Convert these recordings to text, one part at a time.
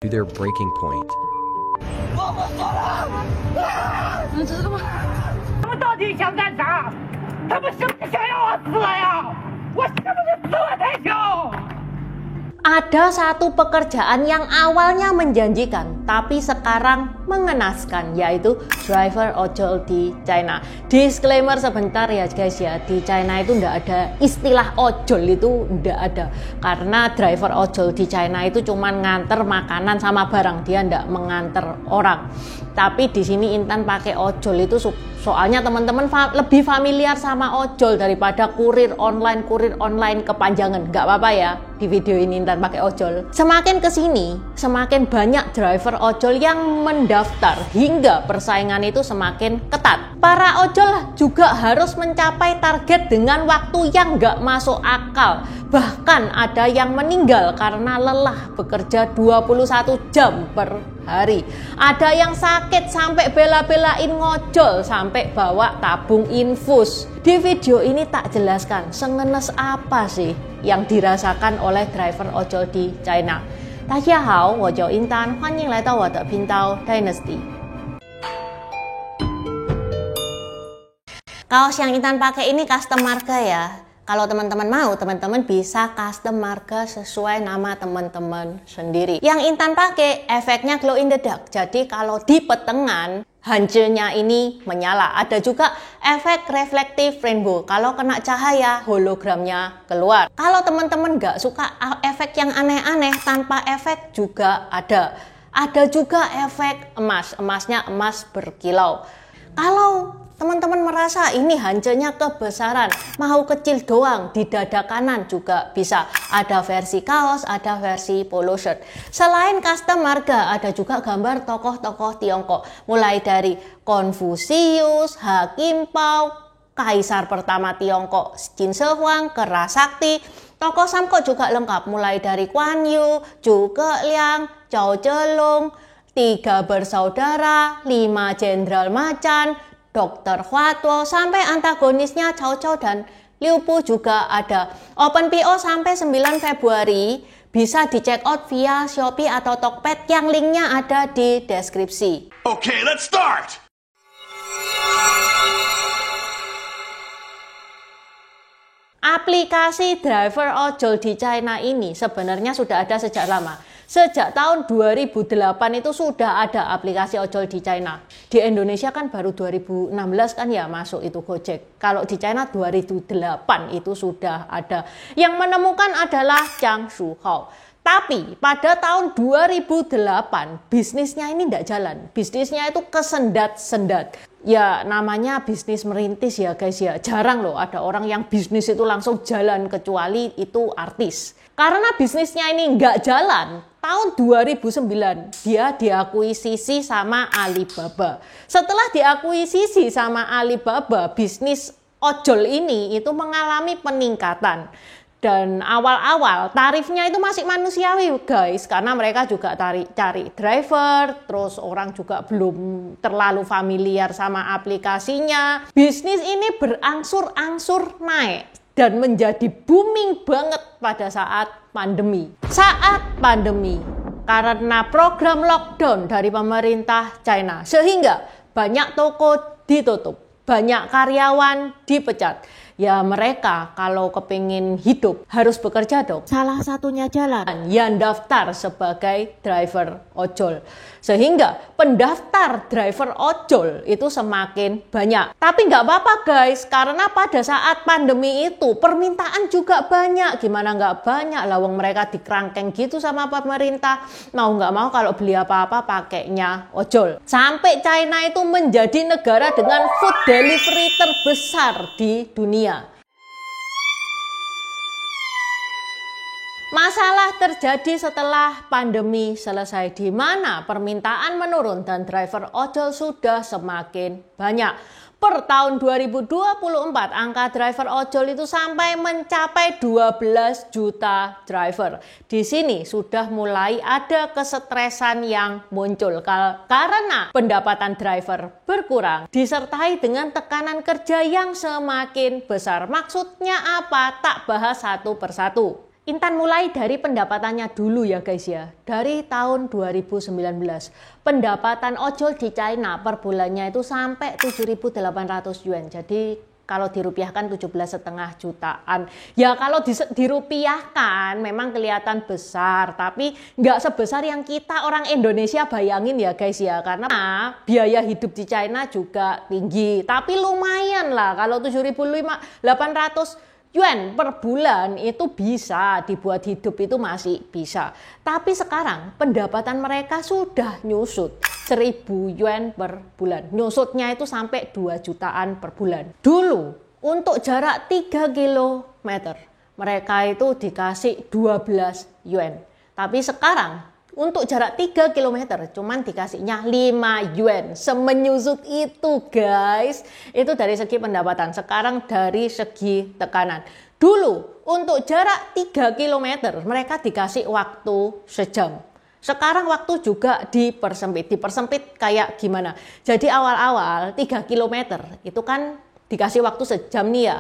to their breaking point. 他们到底想干啥？他们是不是想要我死呀？我是不是死了才行？ Ada satu pekerjaan yang awalnya menjanjikan, tapi sekarang mengenaskan, yaitu driver ojol di China. Disclaimer sebentar ya guys ya, di China itu nggak ada istilah ojol, itu nggak ada. Karena driver ojol di China itu cuma nganter makanan sama barang, dia nggak menganter orang. Tapi di sini Intan pakai ojol itu soalnya teman-teman lebih familiar sama ojol daripada kurir online kepanjangan. Nggak apa-apa ya, di video ini Intan pakai ojol. Semakin kesini, semakin banyak driver ojol yang mendaftar hingga persaingan itu semakin ketat. Para ojol juga harus mencapai target dengan waktu yang nggak masuk akal. Bahkan ada yang meninggal karena lelah bekerja 21 jam per hari. Ada yang sakit sampai bela-belain ngojol sampai bawa tabung infus. Di video ini tak jelaskan sengenes apa sih yang dirasakan oleh driver ojol di China. 大家好，我叫Intan，欢迎来到我的频道 Dynasty。 Kaos yang Intan pakai ini custom marga ya. Kalau teman-teman mau, teman-teman bisa custom marga sesuai nama teman-teman sendiri. Yang Intan pakai efeknya glow in the dark. Jadi kalau di petengan, hancurnya ini menyala. Ada juga efek reflective rainbow. Kalau kena cahaya, hologramnya keluar. Kalau teman-teman nggak suka efek yang aneh-aneh, tanpa efek juga ada. Ada juga efek emas. Emasnya emas berkilau. Kalau teman-teman merasa ini hancurnya kebesaran, mau kecil doang, di dada kanan juga bisa. Ada versi kaos, ada versi polo shirt. Selain custom marga, ada juga gambar tokoh-tokoh Tiongkok. Mulai dari Konfusius, Hakim Pao, Kaisar pertama Tiongkok Qin Shi Huang, Kera Sakti. Tokoh Samko juga lengkap, mulai dari Guan Yu, Zhuge Liang, Zhao Zhelong, 3 bersaudara, 5 jenderal macan, Dr. Hua Tuo, sampai antagonisnya Cao Cao dan Liu Bu juga ada. Open PO sampai 9 Februari, bisa di check out via Shopee atau Tokped yang linknya ada di deskripsi. Okay, let's start! Aplikasi driver ojol di China ini sebenarnya sudah ada sejak lama. Sejak tahun 2008 itu sudah ada aplikasi ojol di China. Di Indonesia kan baru 2016 kan ya masuk itu Gojek. Kalau di China 2008 itu sudah ada. Yang menemukan adalah Zhang Shuhao. Tapi pada tahun 2008 bisnisnya ini tidak jalan. Bisnisnya itu kesendat-sendat. Ya namanya bisnis merintis ya guys ya. Jarang loh ada orang yang bisnis itu langsung jalan kecuali itu artis. Karena bisnisnya ini nggak jalan, tahun 2009 dia diakuisisi sama Alibaba. Setelah diakuisisi sama Alibaba, bisnis ojol ini itu mengalami peningkatan. Dan awal-awal tarifnya itu masih manusiawi guys, karena mereka juga cari driver, terus orang juga belum terlalu familiar sama aplikasinya. Bisnis ini berangsur-angsur naik dan menjadi booming banget pada saat pandemi. Saat pandemi, karena program lockdown dari pemerintah China, sehingga banyak toko ditutup, banyak karyawan dipecat. Ya mereka kalau kepingin hidup harus bekerja dong. Salah satunya jalan yang daftar sebagai driver ojol. Sehingga pendaftar driver ojol itu semakin banyak. Tapi nggak apa-apa guys, karena pada saat pandemi itu permintaan juga banyak. Gimana nggak banyak? Lawang mereka dikerangkeng gitu sama pemerintah. Mau nggak mau kalau beli apa-apa pakainya ojol. Sampai China itu menjadi negara dengan food delivery terbesar di dunia. Masalah terjadi setelah pandemi selesai, di mana permintaan menurun dan driver ojol sudah semakin banyak. Per tahun 2024 angka driver ojol itu sampai mencapai 12 juta driver. Di sini sudah mulai ada kesetresan yang muncul karena pendapatan driver berkurang disertai dengan tekanan kerja yang semakin besar. Maksudnya apa? Tak bahas satu persatu. Intan mulai dari pendapatannya dulu ya guys ya. Dari tahun 2019, pendapatan ojol di China per bulannya itu sampai 7.800 yuan. Jadi kalau dirupiahkan 17,5 jutaan. Ya kalau dirupiahkan memang kelihatan besar, tapi nggak sebesar yang kita orang Indonesia bayangin ya guys ya. Karena biaya hidup di China juga tinggi, tapi lumayan lah kalau 7.800 yuan per bulan itu bisa dibuat hidup, itu masih bisa. Tapi sekarang pendapatan mereka sudah nyusut 1.000 yuan per bulan. Nyusutnya itu sampai 2 jutaan per bulan. Dulu untuk jarak 3 kilometer mereka itu dikasih 12 yuan. Tapi sekarang untuk jarak 3 km cuman dikasihnya 5 yuan. Semenyusut itu guys. Itu dari segi pendapatan. Sekarang dari segi tekanan. Dulu untuk jarak 3 km mereka dikasih waktu sejam. Sekarang waktu juga dipersempit. Dipersempit kayak gimana? Jadi awal-awal 3 km itu kan dikasih waktu sejam nih ya.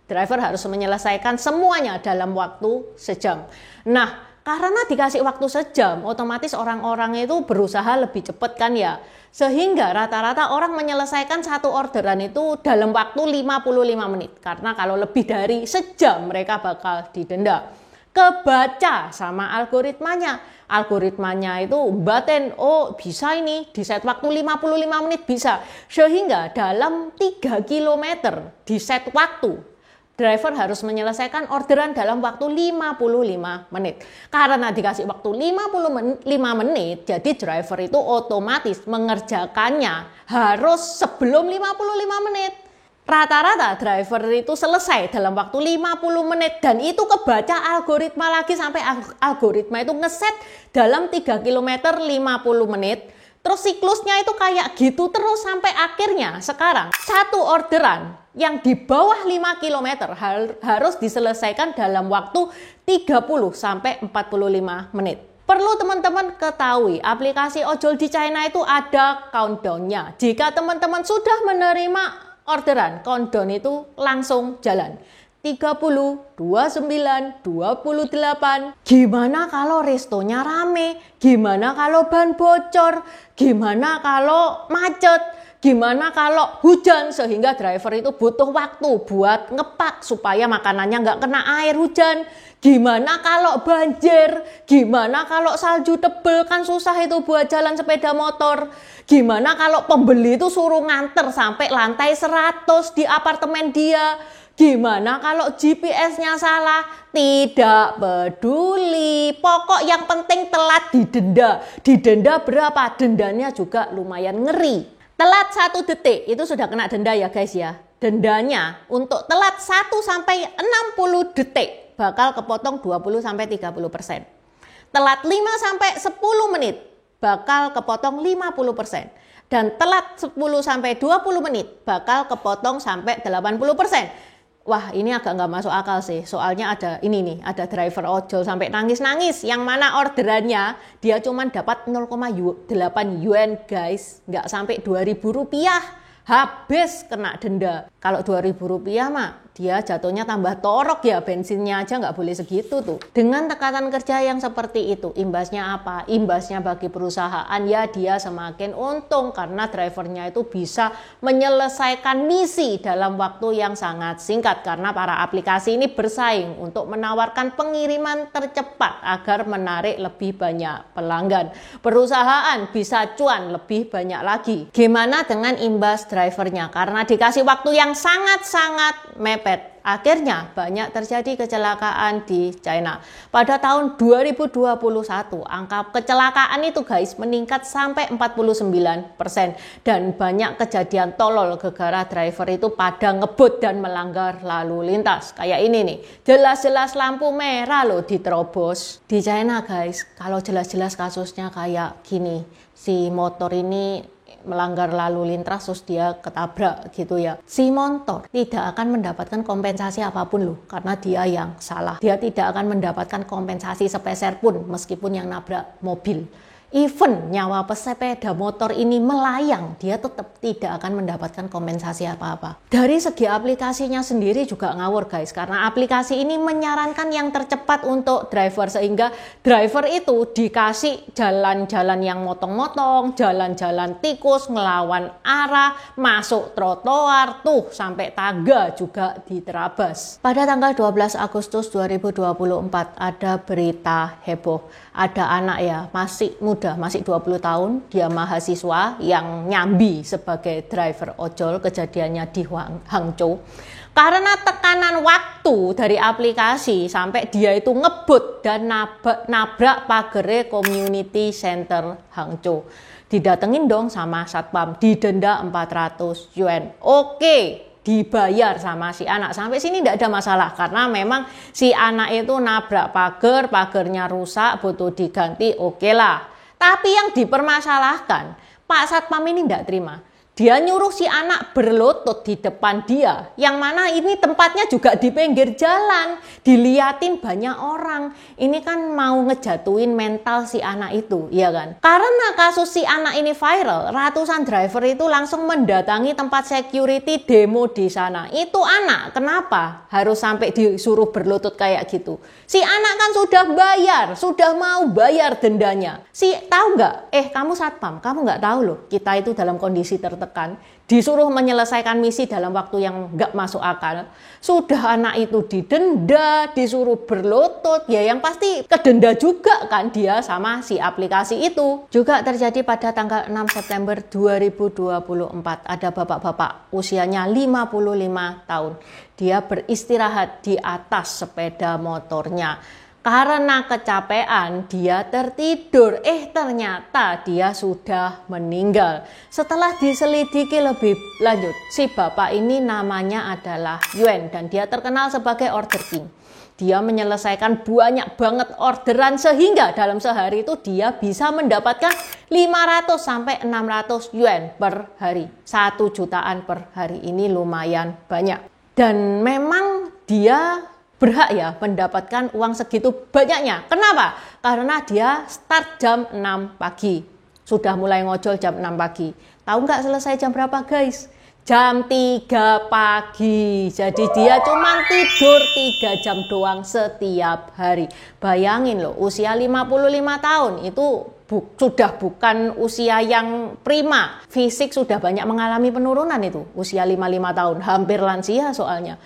Driver harus menyelesaikan semuanya dalam waktu sejam. Nah, karena dikasih waktu sejam, otomatis orang-orang itu berusaha lebih cepat kan ya. Sehingga rata-rata orang menyelesaikan satu orderan itu dalam waktu 55 menit. Karena kalau lebih dari sejam mereka bakal didenda. Kebaca sama algoritmanya. Algoritmanya itu baten, oh bisa ini, di set waktu 55 menit bisa. Sehingga dalam 3 km di set waktu, driver harus menyelesaikan orderan dalam waktu 55 menit. Karena dikasih waktu 55 menit, jadi driver itu otomatis mengerjakannya harus sebelum 55 menit. Rata-rata driver itu selesai dalam waktu 50 menit dan itu kebaca algoritma lagi sampai algoritma itu ngeset dalam 3 km 50 menit. Terus siklusnya itu kayak gitu terus sampai akhirnya sekarang satu orderan yang di bawah 5 km harus diselesaikan dalam waktu 30 sampai 45 menit. Perlu teman-teman ketahui, aplikasi ojol di China itu ada countdown-nya. Jika teman-teman sudah menerima orderan, countdown itu langsung jalan. 30, 29, 28. Gimana kalau restonya rame? Gimana kalau ban bocor? Gimana kalau macet? Gimana kalau hujan? Sehingga driver itu butuh waktu buat ngepak supaya makanannya nggak kena air hujan. Gimana kalau banjir? Gimana kalau salju tebel? Kan susah itu buat jalan sepeda motor. Gimana kalau pembeli itu suruh nganter sampai lantai 100 di apartemen dia? Gimana kalau GPS-nya salah? Tidak peduli. Pokok yang penting telat didenda. Didenda berapa? Dendanya juga lumayan ngeri. Telat 1 detik itu sudah kena denda ya guys ya. Dendanya untuk telat 1 sampai 60 detik bakal kepotong 20 sampai 30%. Telat 5 sampai 10 menit bakal kepotong 50%. Dan telat 10 sampai 20 menit bakal kepotong sampai 80%. Wah, ini agak nggak masuk akal sih. Soalnya ada ini nih, ada driver ojol sampai nangis-nangis. Yang mana orderannya dia cuma dapat 0,8 yuan guys. Nggak sampai 2.000 rupiah. Habis kena denda. Kalau 2.000 rupiah mah dia jatuhnya tambah torok ya, bensinnya aja nggak boleh segitu tuh. Dengan tekanan kerja yang seperti itu, imbasnya apa? Imbasnya bagi perusahaan ya dia semakin untung karena drivernya itu bisa menyelesaikan misi dalam waktu yang sangat singkat karena para aplikasi ini bersaing untuk menawarkan pengiriman tercepat agar menarik lebih banyak pelanggan. Perusahaan bisa cuan lebih banyak lagi. Gimana dengan imbas drivernya? Karena dikasih waktu yang sangat-sangat mepet. Akhirnya banyak terjadi kecelakaan di China. Pada tahun 2021 angka kecelakaan itu guys meningkat sampai 49% dan banyak kejadian tolol gara-gara driver itu pada ngebut dan melanggar lalu lintas. Kayak ini nih, jelas-jelas lampu merah loh diterobos. Di China guys, kalau jelas-jelas kasusnya kayak gini, si motor ini melanggar lalu lintas terus dia ketabrak gitu ya. Si motor tidak akan mendapatkan kompensasi apapun loh karena dia yang salah. Dia tidak akan mendapatkan kompensasi sepeser pun meskipun yang nabrak mobil. even nyawa pesepeda motor ini melayang, dia tetap tidak akan mendapatkan kompensasi apa-apa. Dari segi aplikasinya sendiri juga ngawur guys, karena aplikasi ini menyarankan yang tercepat untuk driver, sehingga driver itu dikasih jalan-jalan yang motong-motong, jalan-jalan tikus, ngelawan arah, masuk trotoar, tuh sampai tangga juga diterabas. Pada tanggal 12 Agustus 2024 ada berita heboh, ada anak ya, masih muda, masih 20 tahun, dia mahasiswa yang nyambi sebagai driver ojol, kejadiannya di Hangzhou. Karena tekanan waktu dari aplikasi sampai dia itu ngebut dan nabrak pagar community center Hangzhou. Didatengin dong sama satpam, didenda 400 yuan. Oke, dibayar sama si anak. Sampai sini tidak ada masalah, karena memang si anak itu nabrak pagar, pagarnya rusak, butuh diganti, oke lah. Tapi yang dipermasalahkan, Pak Satpam ini tidak terima. Dia nyuruh si anak berlutut di depan dia, yang mana ini tempatnya juga di pinggir jalan, diliatin banyak orang. Ini kan mau ngejatuhin mental si anak itu, ya kan? Karena kasus si anak ini viral, ratusan driver itu langsung mendatangi tempat security demo di sana. Itu anak, kenapa harus sampai disuruh berlutut kayak gitu? Si anak kan sudah bayar, sudah mau bayar dendanya. Si tahu nggak? Kamu satpam, kamu nggak tahu loh, kita itu dalam kondisi tertekan, disuruh menyelesaikan misi dalam waktu yang nggak masuk akal. Sudah anak itu didenda, disuruh berlutut, ya yang pasti kedenda juga kan dia sama si aplikasi itu. Juga terjadi pada tanggal 6 September 2024, ada bapak-bapak usianya 55 tahun. Dia beristirahat di atas sepeda motornya. Karena kecapean, dia tertidur. Ternyata dia sudah meninggal. Setelah diselidiki lebih lanjut, si bapak ini namanya adalah Yuan dan dia terkenal sebagai order king. Dia menyelesaikan banyak banget orderan sehingga dalam sehari itu dia bisa mendapatkan 500 sampai 600 yuan per hari. 1 jutaan per hari, ini lumayan banyak. Dan memang dia berhak ya mendapatkan uang segitu banyaknya. Kenapa? Karena dia start jam 6 pagi. Sudah mulai ngojol jam 6 pagi. Tahu nggak selesai jam berapa guys? Jam 3 pagi. Jadi dia cuma tidur 3 jam doang setiap hari. Bayangin loh, usia 55 tahun itu sudah bukan usia yang prima. Fisik sudah banyak mengalami penurunan itu. Usia 55 tahun, hampir lansia soalnya.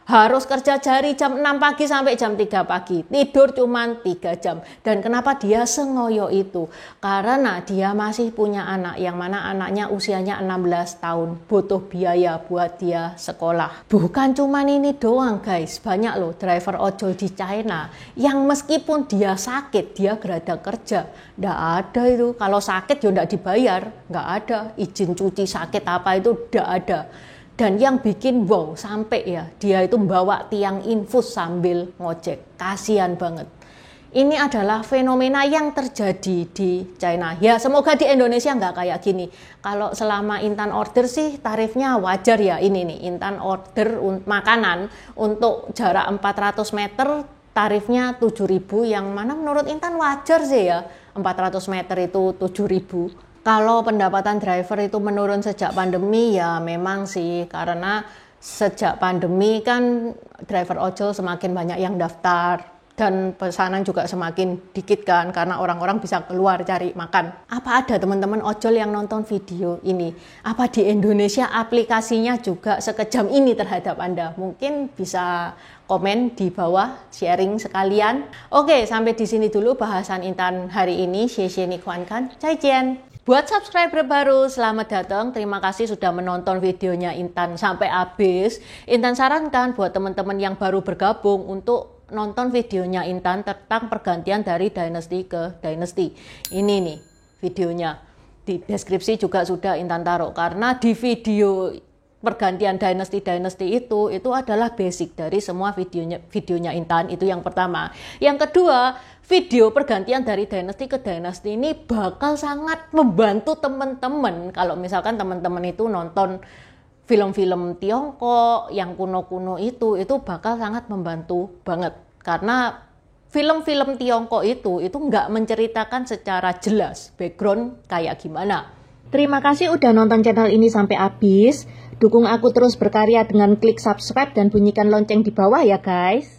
Harus kerja dari jam 6 pagi sampai jam 3 pagi. Tidur cuma 3 jam. Dan kenapa dia sengoyo itu? Karena dia masih punya anak, yang mana anaknya usianya 16 tahun. Butuh biaya buat dia sekolah. Bukan cuma ini doang guys. Banyak loh driver ojol di China yang meskipun dia sakit, dia berada kerja. Nggak ada itu. Kalau sakit ya nggak dibayar. Nggak ada. Izin cuti sakit apa itu nggak ada. Dan yang bikin wow sampai ya, dia itu membawa tiang infus sambil ngojek. Kasihan banget. Ini adalah fenomena yang terjadi di China. Ya semoga di Indonesia nggak kayak gini. Kalau selama Intan order sih tarifnya wajar ya. Ini nih, Intan order makanan untuk jarak 400 meter tarifnya 7.000. Yang mana menurut Intan wajar sih ya. 400 meter itu 7.000. Kalau pendapatan driver itu menurun sejak pandemi ya memang sih, karena sejak pandemi kan driver ojol semakin banyak yang daftar dan pesanan juga semakin dikit kan, karena orang-orang bisa keluar cari makan. Apa ada teman-teman ojol yang nonton video ini? Apa di Indonesia aplikasinya juga sekejam ini terhadap Anda? Mungkin bisa komen di bawah, sharing sekalian. Oke, sampai di sini dulu bahasan Intan hari ini. Xie xie ni kuan kan, zaijian. Buat subscriber baru, selamat datang. Terima kasih sudah menonton videonya Intan sampai habis. Intan sarankan buat teman-teman yang baru bergabung untuk nonton videonya Intan tentang pergantian dari dynasty ke dynasty. Ini nih videonya. Di deskripsi juga sudah Intan taruh. Karena di video pergantian dynasty itu adalah basic dari semua videonya Intan. Itu yang pertama. Yang kedua, video pergantian dari dynasty ke dynasty ini bakal sangat membantu teman-teman. Kalau misalkan teman-teman itu nonton film-film Tiongkok yang kuno-kuno itu bakal sangat membantu banget. Karena film-film Tiongkok itu nggak menceritakan secara jelas background kayak gimana. Terima kasih udah nonton channel ini sampai habis. Dukung aku terus berkarya dengan klik subscribe dan bunyikan lonceng di bawah ya guys.